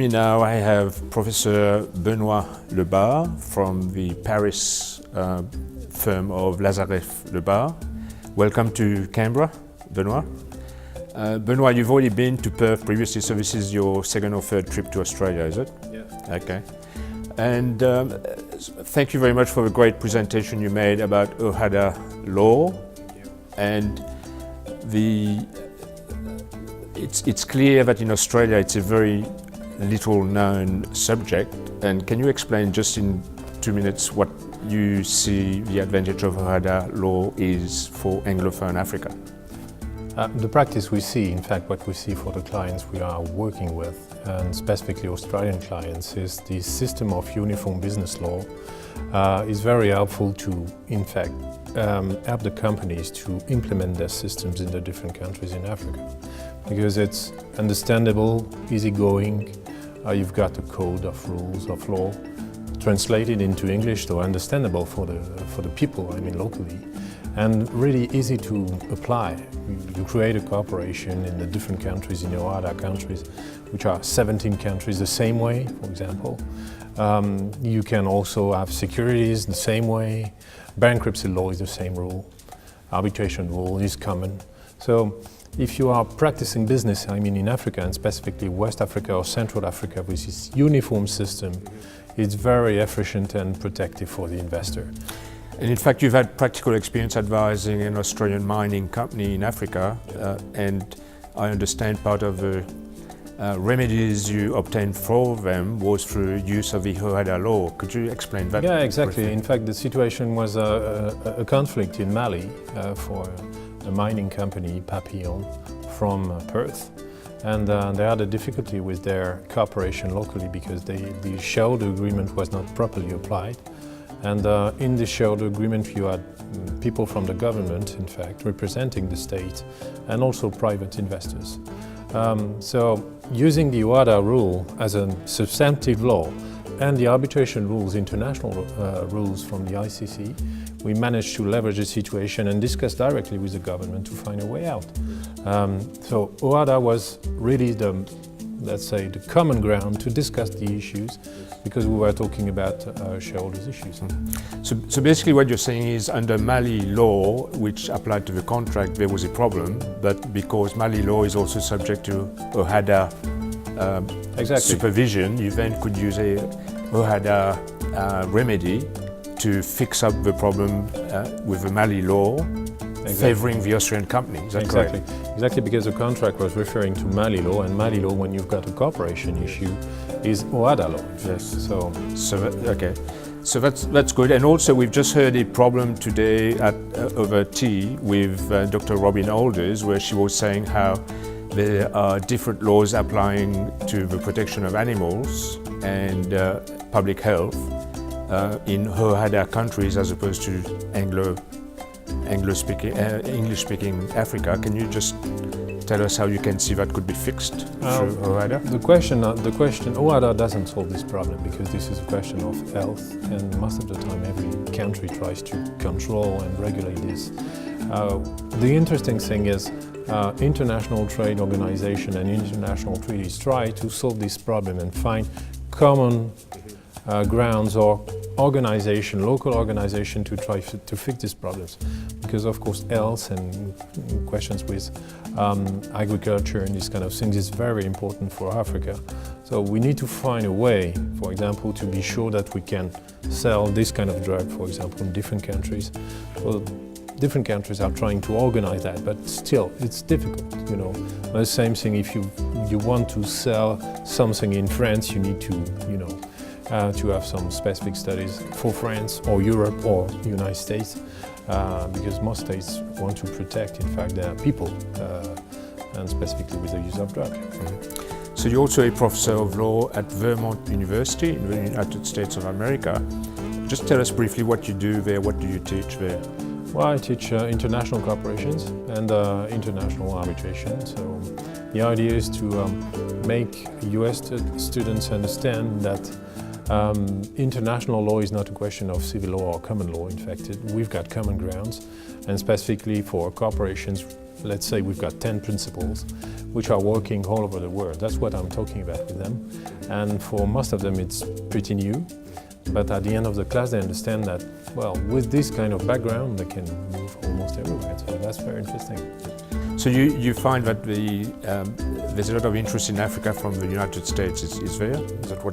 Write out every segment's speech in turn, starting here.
me now I have Professor Benoit LeBars from the Paris firm of LeBars. Welcome to Canberra, Benoit. Benoit, you've already been to Perth previously, so this is your second or third trip to Australia, is it? Yeah. Okay. And thank you very much for the great presentation you made about OHADA law. And it's clear that in Australia it's a very little known subject. And can you explain just in 2 minutes what you see the advantage of OHADA law is for Anglophone Africa? The practice we see, in fact, what we see for the clients we are working with, and specifically Australian clients, is the system of uniform business law is very helpful to, in fact, help the companies to implement their systems in the different countries in Africa. Because it's understandable, easygoing, you've got a code of rules of law translated into English, so understandable for the people, I mean locally, and really easy to apply. You create a cooperation in the different countries, in your other countries, which are 17 countries the same way, for example. You can also have securities the same way. Bankruptcy law is the same rule. Arbitration rule is common. So if you are practicing business, I mean in Africa, and specifically West Africa or Central Africa, with this uniform system, it's very efficient and protective for the investor. And in fact, you've had practical experience advising an Australian mining company in Africa, and I understand part of the remedies you obtained for them was through use of the OHADA law. Could you explain that? Yeah, exactly. briefly? In fact, the situation was a conflict in Mali for a mining company, Papillon, from Perth. And they had a difficulty with their cooperation locally because the shareholder agreement was not properly applied. And in the shareholder agreement you had people from the government, in fact, representing the state, and also private investors. So using the OHADA rule as a substantive law and the arbitration rules, international rules from the ICC, we managed to leverage the situation and discuss directly with the government to find a way out. So OHADA was really let's say, the common ground to discuss the issues, because we were talking about shareholders' issues. So basically what you're saying is under Mali law, which applied to the contract, there was a problem, but because Mali law is also subject to OHADA supervision, you then could use a OHADA remedy to fix up the problem with the Mali law, favouring the Australian company. Is that correct? Exactly, because the contract was referring to Mali law, and Mali law, when you've got a corporation issue, is OHADA law. Yes. So that's good. And also, we've just heard a problem today over tea with Dr. Robin Alders, where she was saying how there are different laws applying to the protection of animals and public health in OHADA countries as opposed to English-speaking Africa. Can you just tell us how you can see that could be fixed through OHADA? The question, OHADA doesn't solve this problem, because this is a question of health, and most of the time every country tries to control and regulate this. The interesting thing is international trade organization and international treaties try to solve this problem and find common grounds or local organization to try to fix these problems, because of course health and questions with agriculture and these kind of things is very important for Africa. So we need to find a way, for example, to be sure that we can sell this kind of drug, for example, in different countries. Well, different countries are trying to organize that, but still it's difficult, you know. The same thing, if you want to sell something in France, you need to, you know, to have some specific studies for France or Europe or United States, because most states want to protect, in fact, their people, and specifically with the use of drug. Mm-hmm. So you're also a professor of law at Vermont University in the United States of America. Just tell us briefly what you do there, what do you teach there? Well, I teach international cooperations and international arbitration. So the idea is to make US students understand that international law is not a question of civil law or common law. In fact, we've got common grounds, and specifically for corporations, let's say we've got 10 principals which are working all over the world. That's what I'm talking about with them. And for most of them it's pretty new, but at the end of the class they understand that, well, with this kind of background they can move almost everywhere. So that's very interesting. So you find that there's a lot of interest in Africa from the United States. Is there? Is that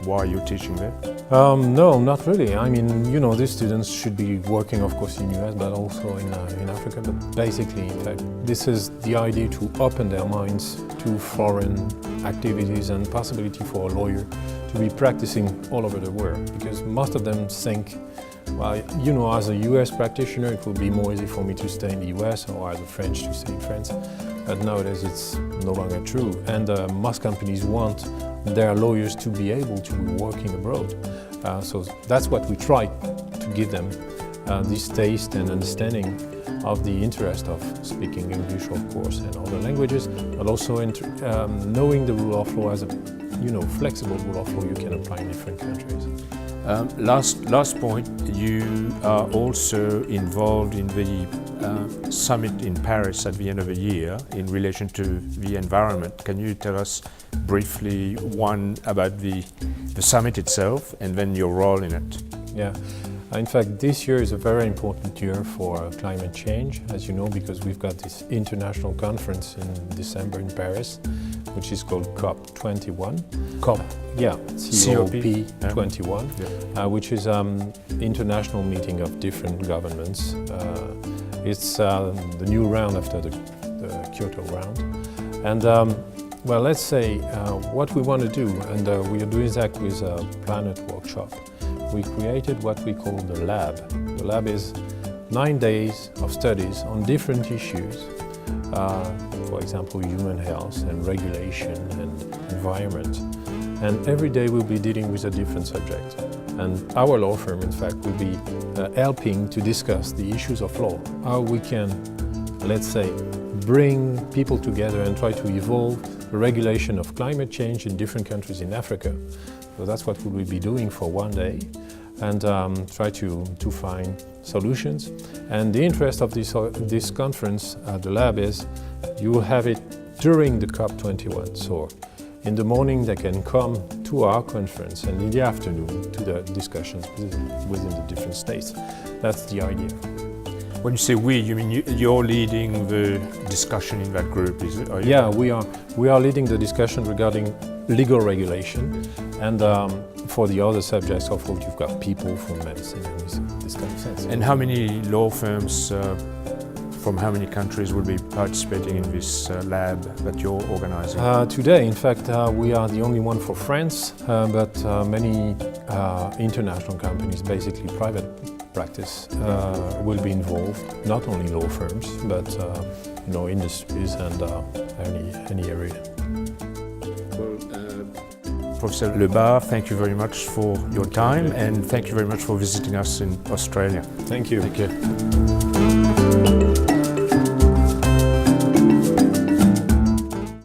why you're teaching there? No, not really. I mean, you know, these students should be working, of course, in US, but also in Africa. But basically, in fact, this is the idea to open their minds to foreign activities and possibility for a lawyer to be practicing all over the world. Because most of them think, well, you know, as a US practitioner, it would be more easy for me to stay in the US, or as a French to stay in France. But nowadays, it's no longer true. And most companies want their lawyers to be able to be working abroad. So that's what we try to give them, this taste and understanding of the interest of speaking English, of course, and other languages, but also knowing the rule of law as a, you know, flexible rule of law you can apply in different countries. Last point, you are also involved in the summit in Paris at the end of the year in relation to the environment. Can you tell us briefly, one, about the summit itself and then your role in it? Yeah. In fact, this year is a very important year for climate change, as you know, because we've got this international conference in December in Paris, which is called COP21. COP21, which is international meeting of different governments. It's the new round after the Kyoto round. And well, let's say what we want to do, and we are doing that with a planet workshop. We created what we call the lab. The lab is 9 days of studies on different issues, for example, human health and regulation and environment. And every day we'll be dealing with a different subject. And our law firm, in fact, will be helping to discuss the issues of law, how we can, let's say, bring people together and try to evolve the regulation of climate change in different countries in Africa. So that's what we will be doing for 1 day, and try to find solutions. And the interest of this conference at the lab is you will have it during the COP21. So in the morning they can come to our conference, and in the afternoon to the discussions within the different states. That's the idea. When you say we, you mean you're leading the discussion in that group, is it? Yeah, we are leading the discussion regarding legal regulation, and for the other subjects, of course, you've got people from medicine and this kind of sense. And how many law firms from how many countries will be participating in this lab that you're organizing? Today, in fact, we are the only one for France, but many international companies, basically private practice, will be involved. Not only law firms, but you know, industries and any area. Professor LeBars, thank you very much for your time, and thank you very much for visiting us in Australia. Thank you. Thank you.